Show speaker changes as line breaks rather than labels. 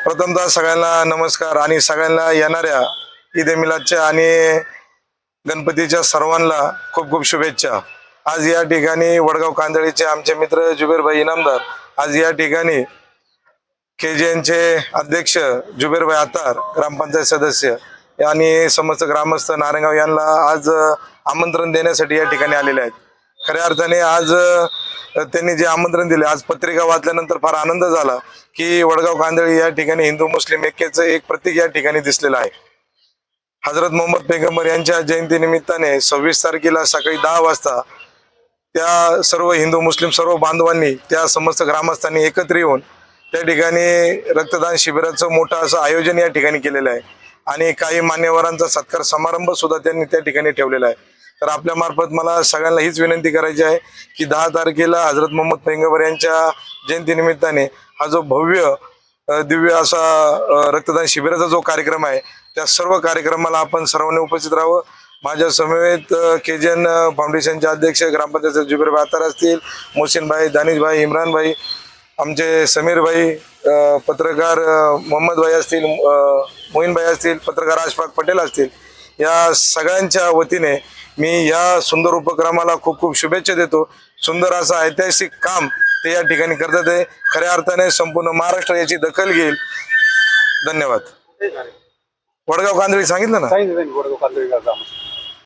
प्रथमतः सगळ्यांना नमस्कार आणि सगळ्यांना येणाऱ्या ईद ए मिलादच्या आणि गणपतीच्या सर्वांना खूप खूप शुभेच्छा। आज या ठिकाणी वडगाव कांदळीचे आमचे मित्र जुबेरभाई इनामदार आज या ठिकाणी केजीएनचे अध्यक्ष जुबेरभाई आतार, ग्रामपंचायत सदस्य आणि समस्त ग्रामस्थ नारायणगाव यांना आज आमंत्रण देण्यासाठी या ठिकाणी आलेले आहेत। खऱ्या अर्थाने आज त्यांनी जे आमंत्रण दिले, आज पत्रिका वाचल्यानंतर फार आनंद झाला की वडगाव कांदळी या ठिकाणी हिंदू मुस्लिम ऐक्याचं एक प्रतीक या ठिकाणी दिसलेलं आहे। हजरत मोहम्मद पैगंबर यांच्या जयंती निमित्ताने 26 तारखेला सकाळी 10 वाजता त्या सर्व हिंदू मुस्लिम सर्व बांधवांनी त्या समस्त ग्रामस्थांनी एकत्र येऊन त्या ठिकाणी रक्तदान शिबिराचं मोठं असं आयोजन या ठिकाणी केलेलं आहे आणि काही मान्यवरांचा सत्कार समारंभ सुद्धा त्यांनी त्या ठिकाणी ठेवलेला आहे। तर आपल्या मार्फत मला सगळ्यांना हीच विनंती करायची आहे की 10 तारखेला हजरत मोहम्मद पैगंबर यांच्या जयंती निमित्ताने हा जो भव्य दिव्य असा रक्तदान शिबिराचा जो कार्यक्रम आहे त्या सर्व कार्यक्रमाला आपण सर्वांनी उपस्थित राहावं। माझ्या समवेत केजीएन फाउंडेशनचे अध्यक्ष ग्रामपंचायत जुबेरभाई आतार असतील, मोहसिनभाई, दानिशभाई, इम्रानभाई, आमचे समीरभाई, पत्रकार मोहम्मदभाई असतील, मोहीनभाई असतील, पत्रकार अशफाक पटेल असतील, या सगळ्यांच्या वतीने मी या सुंदर उपक्रमाला खूप खूप शुभेच्छा देतो। सुंदर असं ऐतिहासिक काम ते या ठिकाणी करतात आहे। खऱ्या अर्थाने संपूर्ण महाराष्ट्र याची दखल घेईल। धन्यवाद। वडगाव कांदळी सांगितलं ना?
वडगाव कांदळी